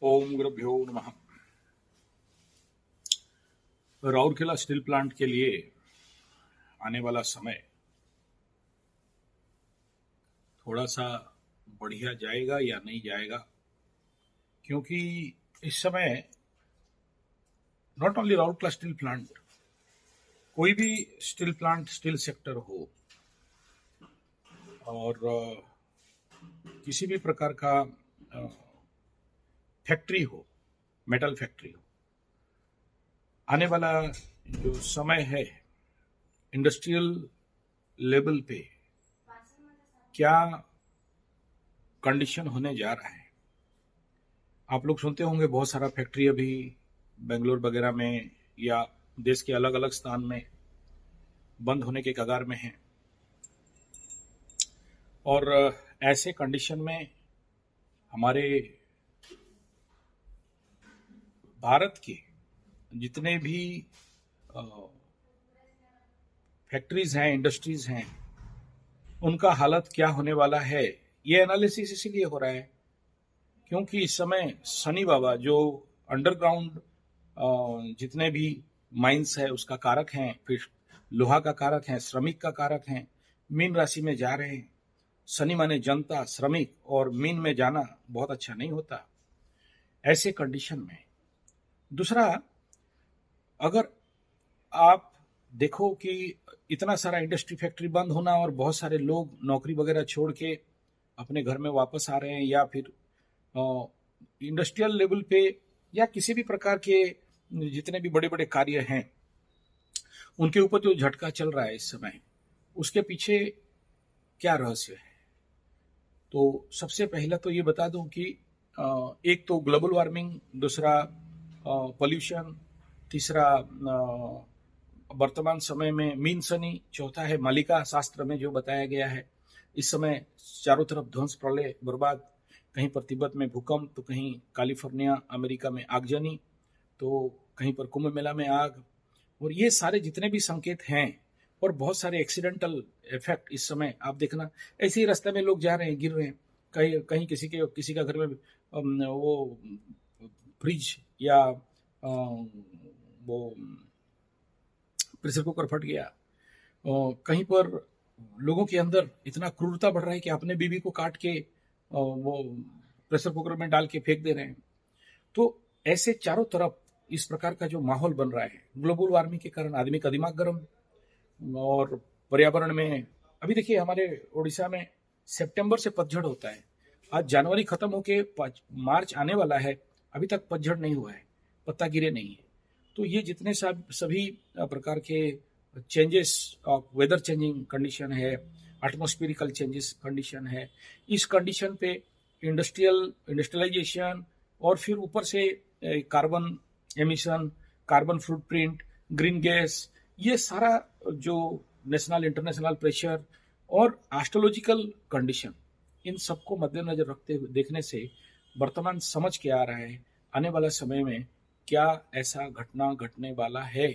ओम गुरुभ्यो नमः। Rourkela steel plant के लिए आने वाला समय थोड़ा सा बढ़िया जाएगा या नहीं जाएगा, क्योंकि इस समय not only Rourkela steel plant, कोई भी स्टील प्लांट, स्टील सेक्टर हो और किसी भी प्रकार का फैक्ट्री हो, मेटल फैक्ट्री हो, आने वाला जो समय है इंडस्ट्रियल लेवल पे क्या कंडीशन होने जा रहा है। आप लोग सुनते होंगे बहुत सारा फैक्ट्री अभी बेंगलोर वगैरह में या देश के अलग अलग स्थान में बंद होने के कगार में हैं। और ऐसे कंडीशन में हमारे भारत के जितने भी फैक्ट्रीज हैं, इंडस्ट्रीज हैं, उनका हालत क्या होने वाला है, ये एनालिसिस इसीलिए हो रहा है क्योंकि इस समय शनि बाबा जो अंडरग्राउंड जितने भी माइंस है उसका कारक हैं, फिर लोहा का कारक है, श्रमिक का कारक है, मीन राशि में जा रहे हैं। शनि माने जनता, श्रमिक, और मीन में जाना बहुत अच्छा नहीं होता ऐसे कंडीशन में। दूसरा, अगर आप देखो कि इतना सारा इंडस्ट्री फैक्ट्री बंद होना और बहुत सारे लोग नौकरी वगैरह छोड़ के अपने घर में वापस आ रहे हैं, या फिर इंडस्ट्रियल लेवल पे या किसी भी प्रकार के जितने भी बड़े बड़े कार्य हैं उनके ऊपर जो झटका चल रहा है इस समय, उसके पीछे क्या रहस्य है। तो सबसे पहला तो ये बता दूं कि एक तो ग्लोबल वार्मिंग, दूसरा पोल्यूशन, तीसरा वर्तमान समय में मीन शनि, चौथा है मालिका शास्त्र में जो बताया गया है। इस समय चारों तरफ ध्वंस, प्रलय, बर्बाद, कहीं पर तिब्बत में भूकंप, तो कहीं कैलिफोर्निया अमेरिका में आगजनी, तो कहीं पर कुंभ मेला में आग, और ये सारे जितने भी संकेत हैं और बहुत सारे एक्सीडेंटल इफेक्ट इस समय आप देखना। ऐसे ही रास्ते में लोग जा रहे हैं, गिर रहे हैं, कहीं कहीं किसी का घर में वो फ्रिज या वो प्रेशर कुकर फट गया, कहीं पर लोगों के अंदर इतना क्रूरता बढ़ रहा है कि अपने बीवी को काट के वो प्रेशर कुकर में डाल के फेंक दे रहे हैं। तो ऐसे चारों तरफ इस प्रकार का जो माहौल बन रहा है ग्लोबल वार्मिंग के कारण, आदमी का दिमाग गर्म, और पर्यावरण में अभी देखिए हमारे उड़ीसा में सितंबर से पतझड़ होता है। आज जनवरी खत्म होके मार्च आने वाला है, अभी तक पतझड़ नहीं हुआ है, पत्ता गिरे नहीं है। तो ये जितने सभी प्रकार के changes of weather changing condition है, एटमॉस्फेरिकल चेंजेस कंडीशन है, इस कंडीशन पे इंडस्ट्रियलाइजेशन और फिर ऊपर से carbon emission, carbon footprint, green gas, ये सारा जो नेशनल इंटरनेशनल प्रेशर और एस्ट्रोलॉजिकल कंडीशन, इन सबको मद्देनजर रखते हुए देखने से वर्तमान समझ के आ रहा है आने वाला समय में क्या ऐसा घटना घटने वाला है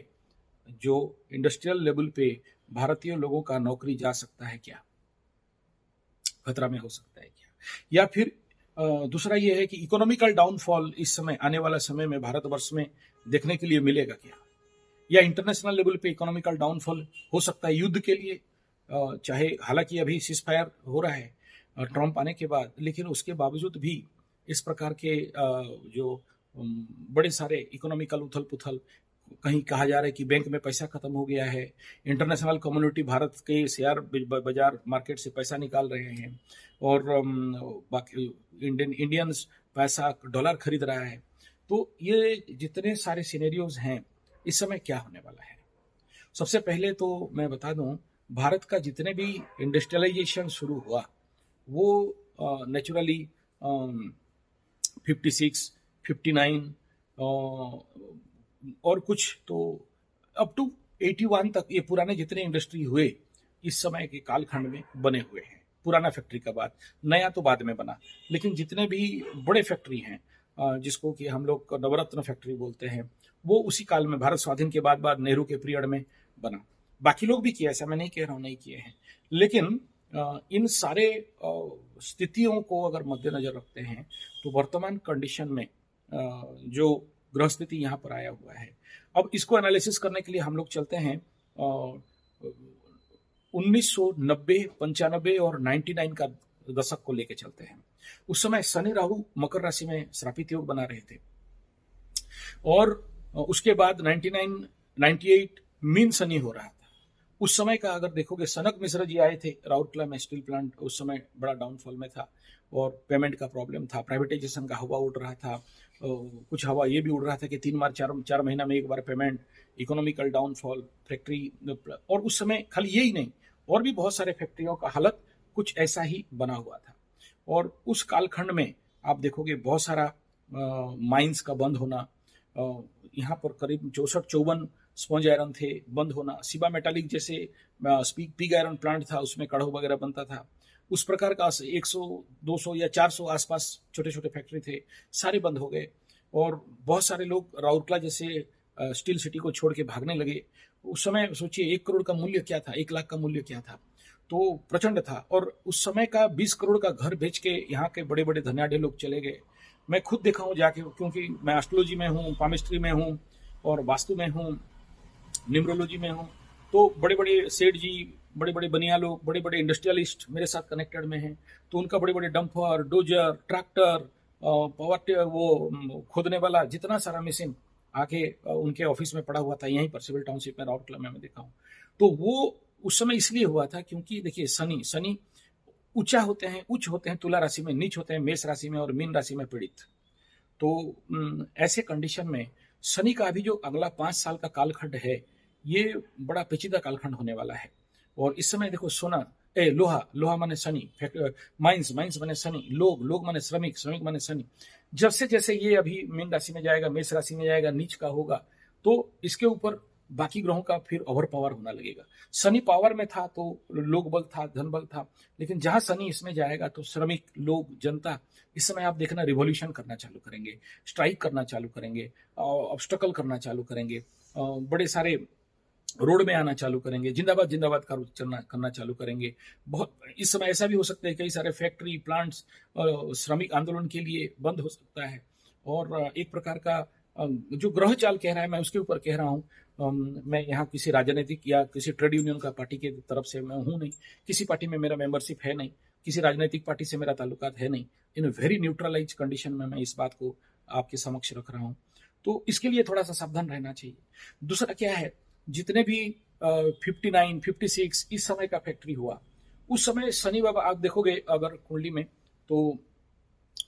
जो इंडस्ट्रियल लेवल पे भारतीय लोगों का नौकरी जा सकता है, क्या खतरा में हो सकता है क्या, या फिर दूसरा ये है कि इकोनॉमिकल डाउनफॉल इस समय आने वाला समय में भारतवर्ष में देखने के लिए मिलेगा क्या, या इंटरनेशनल लेवल पे इकोनॉमिकल डाउनफॉल हो सकता है युद्ध के लिए। चाहे हालांकि अभी सीजफायर हो रहा है ट्रंप आने के बाद, लेकिन उसके बावजूद भी इस प्रकार के जो बड़े सारे इकोनॉमिकल उथल पुथल, कहीं कहा जा रहा है कि बैंक में पैसा खत्म हो गया है, इंटरनेशनल कम्युनिटी भारत के शेयर बाजार मार्केट से पैसा निकाल रहे हैं, और बाकी इंडियंस पैसा डॉलर खरीद रहा है। तो ये जितने सारे सिनेरियोज हैं इस समय क्या होने वाला है। सबसे पहले तो मैं बता दूं, भारत का जितने भी इंडस्ट्रियलाइजेशन शुरू हुआ वो नेचुरली 56, 59 और कुछ तो अप टू 81 तक ये पुराने जितने इंडस्ट्री हुए इस समय के कालखंड में बने हुए हैं। पुराना फैक्ट्री का बाद, नया तो बाद में बना, लेकिन जितने भी बड़े फैक्ट्री हैं जिसको कि हम लोग नवरत्न फैक्ट्री बोलते हैं, वो उसी काल में भारत स्वाधीन के बाद नेहरू के पीरियड में बना। बाकी लोग भी किए, ऐसा मैं नहीं कह रहा हूँ नहीं किए हैं, लेकिन इन सारे स्थितियों को अगर मद्देनजर रखते हैं तो वर्तमान कंडीशन में जो ग्रह स्थिति यहाँ पर आया हुआ है। अब इसको एनालिसिस करने के लिए हम लोग चलते हैं 1990, 95 और 99 का दशक को लेके चलते हैं। उस समय शनि राहु मकर राशि में श्रापित योग बना रहे थे और उसके बाद 99, 98 मीन शनि हो रहा था। उस समय का अगर देखोगे, सनक मिश्रा जी आए थे राउरकेला में, स्टील प्लांट उस समय बड़ा डाउनफॉल में था और पेमेंट का प्रॉब्लम था, प्राइवेटाइजेशन का हवा उड़ रहा था, कुछ हवा ये भी उड़ रहा था कि 3 बार 4 महीना में एक बार पेमेंट, इकोनॉमिकल डाउनफॉल, फैक्ट्री, और उस समय खाली यही नहीं और भी बहुत सारे फैक्ट्रियों का हालत कुछ ऐसा ही बना हुआ था। और उस कालखंड में आप देखोगे बहुत सारा माइंस का बंद होना, यहाँ पर करीब 64-54 स्पॉन्ज आयरन थे बंद होना, सिबा मेटालिक जैसे पिग आयरन प्लांट था, उसमें कड़ो वगैरह बनता था, उस प्रकार का 100, 200 या 400 आसपास छोटे छोटे फैक्ट्री थे, सारे बंद हो गए और बहुत सारे लोग राउरकेला जैसे स्टील सिटी को छोड़ के भागने लगे। उस समय सोचिए 1 करोड़ का मूल्य क्या था, 1 लाख का मूल्य क्या था, तो प्रचंड था। और उस समय का 20 करोड़ का घर बेच के यहाँ के बड़े बड़े धनाढ़ लोग चले गए। मैं खुद देखा हूँ जाके, क्योंकि मैं एस्ट्रोलॉजी में हूँ, पामिस्ट्री में हूँ और वास्तु में हूँ, न्यूमरोलॉजी में हूँ, तो बड़े बड़े सेठ जी, बड़े बड़े बनिया लोग, बड़े बड़े इंडस्ट्रियलिस्ट मेरे साथ कनेक्टेड में हैं, तो उनका बड़े बड़े डंपर, डोजर, ट्रैक्टर, पावर, वो खोदने वाला जितना सारा मशीन आके उनके ऑफिस में पड़ा हुआ था, यहीं पर सिविल टाउनशिप में राउरकेला में मैं देखा हूँ। तो वो उस समय इसलिए हुआ था क्योंकि देखिए शनि उच्च होते हैं तुला राशि में, नीच होते हैं मेष राशि में और मीन राशि में पीड़ित। तो ऐसे कंडीशन में शनि का अभी जो अगला 5 साल का कालखंड है, ये बड़ा पेचीदा कालखंड होने वाला है। और इस समय देखो सोना, लोहा माने शनि, माइंस माने शनि, लोग माने श्रमिक माने शनि। जैसे ये अभी मीन राशि में जाएगा, मेष राशि में जाएगा, नीच का होगा, तो इसके ऊपर बाकी ग्रहों का फिर ओवर पावर होना लगेगा। शनि पावर में था तो लोक बल था, धन बल था, लेकिन जहां शनि इसमें जाएगा तो श्रमिक, लोग, जनता इस समय आप देखना रिवॉल्यूशन करना चालू करेंगे, स्ट्राइक करना चालू करेंगे, ऑब्स्टकल करना चालू करेंगे, बड़े सारे रोड में आना चालू करेंगे, जिंदाबाद करना चालू करेंगे। बहुत इस समय ऐसा भी हो सकता है कई सारे फैक्ट्री प्लांट्स श्रमिक आंदोलन के लिए बंद हो सकता है। और एक प्रकार का जो ग्रह चाल कह रहा है, मैं उसके ऊपर कह रहा हूँ। मैं यहाँ किसी राजनीतिक या किसी ट्रेड यूनियन का पार्टी की तरफ से मैं हूँ नहीं, किसी पार्टी में मेरा मेंबरशिप है नहीं, किसी राजनीतिक पार्टी से मेरा ताल्लुकात है नहीं। इन वेरी न्यूट्रलाइज कंडीशन में मैं इस बात को आपके समक्ष रख रहा हूँ, तो इसके लिए थोड़ा सा सावधान रहना चाहिए। दूसरा क्या है, जितने भी 59, 56 इस समय का फैक्ट्री हुआ, उस समय शनि बाबा आप देखोगे अगर कुंडली में तो,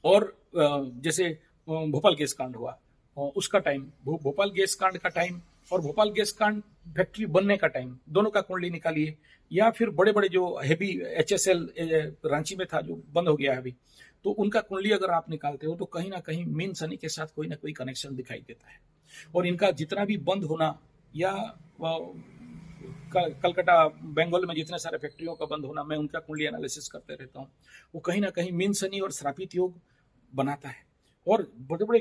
और जैसे भोपाल गैस कांड हुआ उसका टाइम, भोपाल गैस कांड का टाइम और भोपाल गैस कांड फैक्ट्री बनने का टाइम, दोनों का कुंडली निकालिए। या फिर बड़े बड़े जो हेवी HSL रांची में था जो बंद हो गया अभी, तो उनका कुंडली अगर आप निकालते हो तो कहीं ना कहीं मीन शनि के साथ कोई ना कोई कनेक्शन दिखाई देता है। और इनका जितना भी बंद होना या कलकत्ता, बंगाल में जितने सारे फैक्ट्रियों का बंद होना, मैं उनका कुंडली एनालिसिस करते रहता हूँ, वो कहीं ना कहीं मीन शनि और श्रापित योग बनाता है। और बड़े बड़े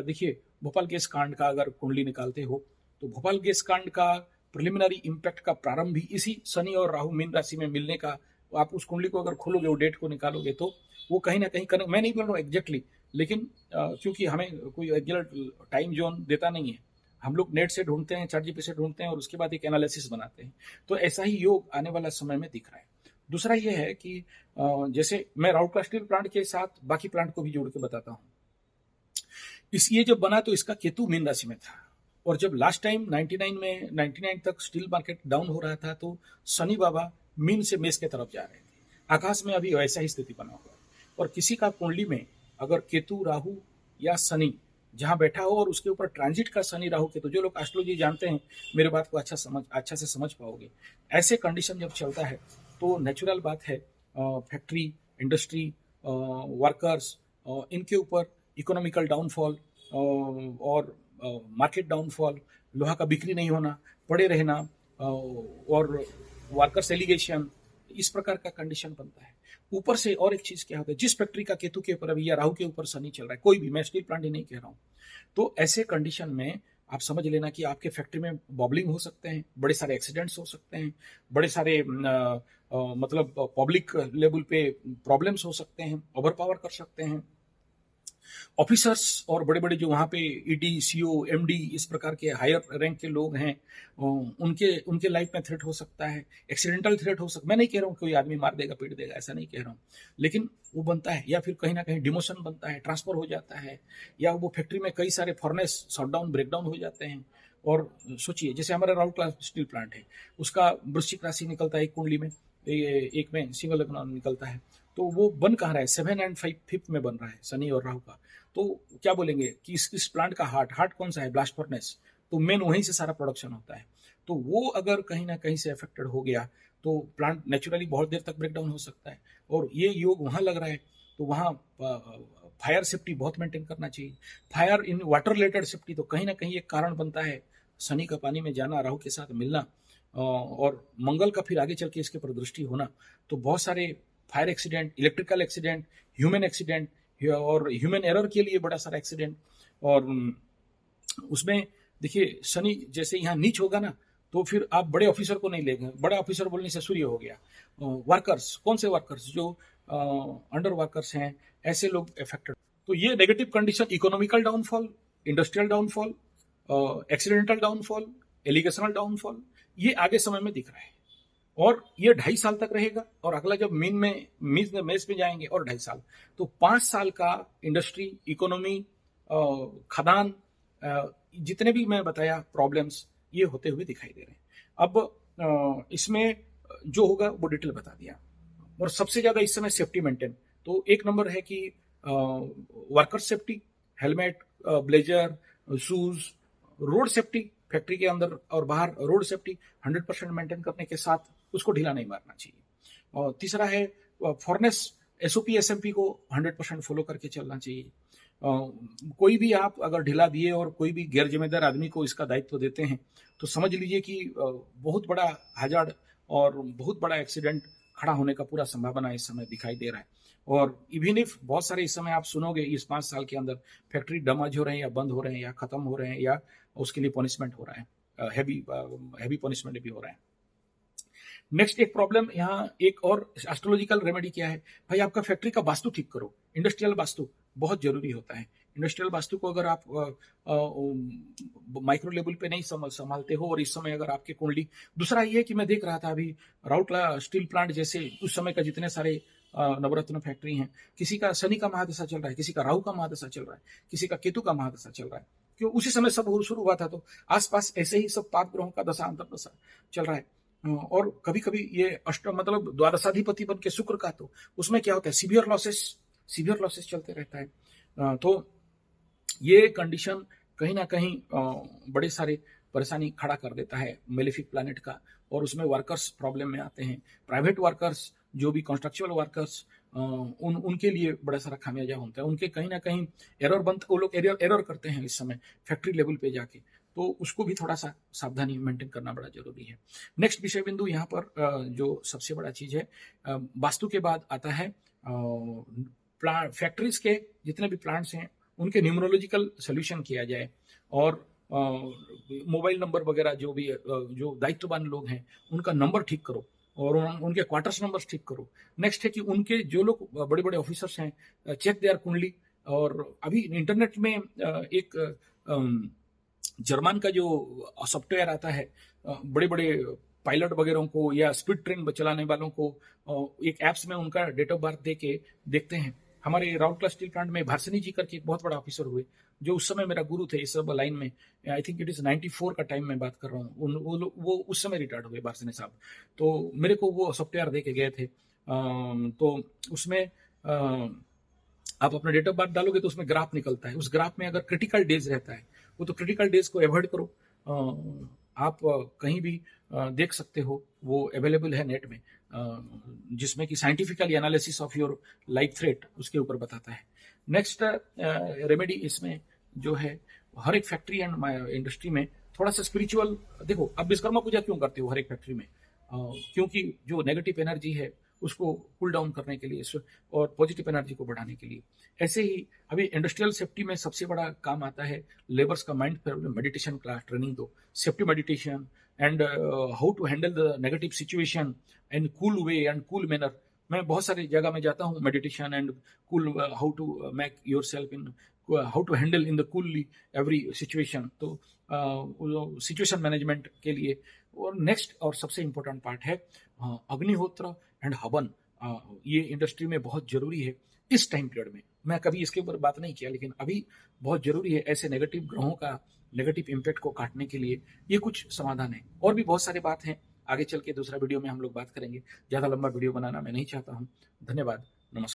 देखिए, भोपाल गैस कांड का अगर कुंडली निकालते हो तो भोपाल गैस कांड का प्रिलिमिनरी इंपैक्ट का प्रारंभ भी इसी शनि और राहु मीन राशि में मिलने का, आप उस कुंडली को अगर खोलोगे, वो डेट को निकालोगे, तो वो कहीं ना कहीं मैं नहीं बोल रहा हूँ एग्जैक्टली, लेकिन क्योंकि हमें कोई एग्जैक्ट टाइम जोन देता नहीं है, हम लोग नेट से ढूंढते हैं, ChatGPT से ढूंढते हैं और उसके बाद एक एनालिसिस बनाते हैं। तो ऐसा ही योग आने वाला समय में दिख रहा है। दूसरा ये है कि जैसे मैं राउरकेला स्टील प्लांट के साथ बाकी प्लांट को भी जोड़ के बताता हूँ। ये जब बना तो इसका केतु मीन राशि में था, और जब लास्ट टाइम 99 तक स्टील मार्केट डाउन हो रहा था तो शनि बाबा मीन से मेष के तरफ जा रहे थे। आकाश में अभी वैसा ही स्थिति बना हुआ है। और किसी का कुंडली में अगर केतु, राहु या शनि जहां बैठा हो और उसके ऊपर ट्रांजिट का शनि राहु केतु, जो लोग एस्ट्रोलॉजी जानते हैं मेरे बात को अच्छा से समझ पाओगे। ऐसे कंडीशन जब चलता है तो नेचुरल बात है फैक्ट्री, इंडस्ट्री, वर्कर्स, इनके ऊपर इकोनॉमिकल डाउनफॉल और मार्केट डाउनफॉल, लोहा का बिक्री नहीं होना, पड़े रहना, और वर्कर्स एलिगेशन, इस प्रकार का कंडीशन बनता है। ऊपर से और एक चीज क्या होता है, जिस फैक्ट्री का केतु के ऊपर अभी या राहु के ऊपर शनि चल रहा है, कोई भी, मैं स्टील प्लांट ही नहीं कह रहा हूं, तो ऐसे कंडीशन में आप समझ लेना कि आपके फैक्ट्री में बॉबलिंग हो सकते हैं, बड़े सारे एक्सीडेंट्स हो सकते हैं, बड़े सारे मतलब पब्लिक लेवल पे प्रॉब्लम्स हो सकते हैं, ओवर पावर कर सकते हैं। ऑफिसर्स और बड़े बड़े जो वहाँ पे ईडी सीओ एमडी इस प्रकार के हायर रैंक के लोग हैं, उनके उनके लाइफ में थ्रेट हो सकता है, एक्सीडेंटल थ्रेट हो सकता है। मैं नहीं कह रहा हूँ कोई आदमी मार देगा पीट देगा, ऐसा नहीं कह रहा हूँ, लेकिन वो बनता है, या फिर कहीं ना कहीं डिमोशन बनता है, ट्रांसफर हो जाता है, या वो फैक्ट्री में कई सारे फर्नेस शटडाउन ब्रेकडाउन हो जाते हैं। और सोचिए जैसे हमारा राउरकेला स्टील प्लांट है, उसका वृश्चिक राशि निकलता है एक कुंडली में, एक में सिंगल लग्न निकलता है, तो वो बन कहाँ रहा है, 7 और 5 में बन रहा है शनि और राहु का। तो क्या बोलेंगे कि इस प्लांट का हार्ट कौन सा है, ब्लास्ट फर्नेस, तो मेन वहीं से सारा प्रोडक्शन होता है। तो वो अगर कहीं ना कहीं से अफेक्टेड हो गया तो प्लांट नेचुरली बहुत देर तक ब्रेकडाउन हो सकता है। और ये योग वहाँ लग रहा है, तो वहाँ फायर सेफ्टी बहुत मेंटेन करना चाहिए। Fire in water related safety तो कहीं ना कहीं एक कारण बनता है, शनि का पानी में जाना, राहु के साथ मिलना, और मंगल का फिर आगे चल के इसके पर दृष्टि होना, तो बहुत सारे fire accident, electrical accident, human accident और ह्यूमन एरर के लिए बड़ा सारा एक्सीडेंट। और उसमें देखिए शनि जैसे यहाँ नीच होगा ना, तो फिर आप बड़े ऑफिसर को नहीं लेंगे, बड़ा ऑफिसर बोलने से सूर्य हो गया। वर्कर्स, कौन से वर्कर्स, जो अंडर वर्कर्स हैं, ऐसे लोग इफेक्टेड। तो ये negative condition, economical downfall, industrial downfall, accidental downfall, allegational downfall, ये आगे समय में दिख रहा है। और ये 2.5 साल तक रहेगा, और अगला जब मेस में जाएंगे और 2.5 साल, तो 5 साल का इंडस्ट्री, इकोनॉमी, खदान, जितने भी मैं बताया प्रॉब्लम्स, ये होते हुए दिखाई दे रहे हैं। अब इसमें जो होगा वो डिटेल बता दिया। और सबसे ज्यादा इस समय सेफ्टी मेंटेन, तो एक नंबर है कि worker safety, helmet, blazer, shoes, road safety, factory के अंदर और बाहर रोड सेफ्टी 100% मेंटेन करने के साथ उसको ढीला नहीं मारना चाहिए। और तीसरा है फॉरनेस, एसओपी एसएमपी को 100% फॉलो करके चलना चाहिए। कोई भी आप अगर ढीला दिए और कोई भी गैर जिम्मेदार आदमी को इसका दायित्व देते हैं, तो समझ लीजिए कि बहुत बड़ा हैजार्ड और बहुत बड़ा एक्सीडेंट खड़ा होने का पूरा संभावना इस समय दिखाई दे रहा है। और इवन इफ बहुत सारे इस समय आप सुनोगे इस 5 साल के अंदर फैक्ट्री डैमेज हो रहे हैं, या बंद हो रहे हैं, या खत्म हो रहे हैं, या उसके लिए पनिशमेंट हो रहा है, हैवी पनिशमेंट भी हो रहा है। नेक्स्ट एक प्रॉब्लम यहाँ, एक और एस्ट्रोलॉजिकल रेमेडी क्या है, भाई आपका फैक्ट्री का वास्तु ठीक करो। इंडस्ट्रियल वास्तु बहुत जरूरी होता है। इंडस्ट्रियल वास्तु को अगर आप माइक्रो लेवल पे नहीं संभालते हो, और इस समय अगर आपके कुंडली, दूसरा ये है कि मैं देख रहा था अभी राउरकेला स्टील प्लांट जैसे उस समय का जितने सारे नवरत्न फैक्ट्री हैं, किसी का शनि का महादशा चल रहा है, किसी का राहु का महादशा चल रहा है, किसी का केतु का महादशा चल रहा है। क्यों, उसी समय सब शुरू हुआ था, तो आसपास ऐसे ही सब पाप ग्रहों का दशा अंतर दशा चल रहा है। और कभी कभी ये मतलब द्वादशाधिपति बन के शुक्र का, तो उसमें क्या होता है, सीवियर लॉसेस चलते रहता है। तो ये कंडीशन कहीं ना कहीं बड़े सारे परेशानी खड़ा कर देता है मेलेफिक प्लैनेट का, और उसमें वर्कर्स प्रॉब्लम में आते हैं। प्राइवेट वर्कर्स, जो भी कंस्ट्रक्चुअल वर्कर्स, उनके लिए बड़ा सारा खामियाजा होता है। उनके कहीं ना कहीं एरर बनता, वो लोग एरर करते हैं इस समय फैक्ट्री लेवल पे जाके, तो उसको भी थोड़ा सा सावधानी मेंटेन करना बड़ा जरूरी है। नेक्स्ट विषय बिंदु यहाँ पर जो सबसे बड़ा चीज है, वास्तु के बाद आता है फैक्ट्रीज के जितने भी प्लांट्स हैं उनके न्यूमरोलॉजिकल सोल्यूशन किया जाए, और मोबाइल नंबर वगैरह जो भी जो दायित्ववान लोग हैं उनका नंबर ठीक करो, और उनके क्वार्टर्स नंबर ठीक करो। नेक्स्ट है कि उनके जो लोग बड़े बड़े ऑफिसर्स हैं, चेक देयर कुंडली। और अभी इंटरनेट में एक जर्मन का जो सॉफ्टवेयर आता है, बड़े बड़े पायलट वगैरह को या स्पीड ट्रेन चलाने वालों को एक एप्स में उनका डेट ऑफ बर्थ दे के देखते हैं। हमारे राउरकेला स्टील प्लांट में भारसनी जी करके एक बहुत बड़ा ऑफिसर हुए, जो उस समय मेरा गुरु थे इस सब लाइन में। आई थिंक इट इज 94 का टाइम में बात कर रहा हूँ। वो उस समय रिटायर्ड हुए भारसनी साहब, तो मेरे को वो सॉफ्टवेयर दे के गए थे। तो उसमें आप अपना डेट ऑफ बर्थ डालोगे तो उसमें ग्राफ निकलता है। उस ग्राफ में अगर क्रिटिकल डेज रहता है, वो तो क्रिटिकल डेज को अवॉइड करो। आप कहीं भी देख सकते हो, वो अवेलेबल है नेट में, जिसमें कि scientifically analysis of your life threat उसके ऊपर बताता है। नेक्स्ट रेमेडी इसमें जो है, हर एक फैक्ट्री एंड इंडस्ट्री में थोड़ा सा स्पिरिचुअल, देखो अब विश्वकर्मा पूजा क्यों करते हो हर एक फैक्ट्री में, क्योंकि जो नेगेटिव एनर्जी है उसको कूल डाउन करने के लिए और पॉजिटिव एनर्जी को बढ़ाने के लिए। ऐसे ही अभी इंडस्ट्रियल सेफ्टी में सबसे बड़ा काम आता है लेबर्स का माइंड मेडिटेशन क्लास ट्रेनिंग दो, safety meditation and how to handle the negative situation in cool way and cool manner. मैं बहुत सारी जगह में जाता हूँ, meditation and cool, how to make yourself in, how to handle in the coolly every situation. तो situation management के लिए। और नेक्स्ट और सबसे इम्पोर्टेंट पार्ट है अग्निहोत्र एंड हवन। ये इंडस्ट्री में बहुत जरूरी है इस टाइम पीरियड में। मैं कभी इसके ऊपर बात नहीं किया, लेकिन अभी बहुत जरूरी है ऐसे नेगेटिव ग्रहों का नेगेटिव इम्पैक्ट को काटने के लिए। ये कुछ समाधान है, और भी बहुत सारे बात हैं, आगे चल के दूसरा वीडियो में हम लोग बात करेंगे। ज़्यादा लंबा वीडियो बनाना मैं नहीं चाहता हूँ। धन्यवाद, नमस्कार।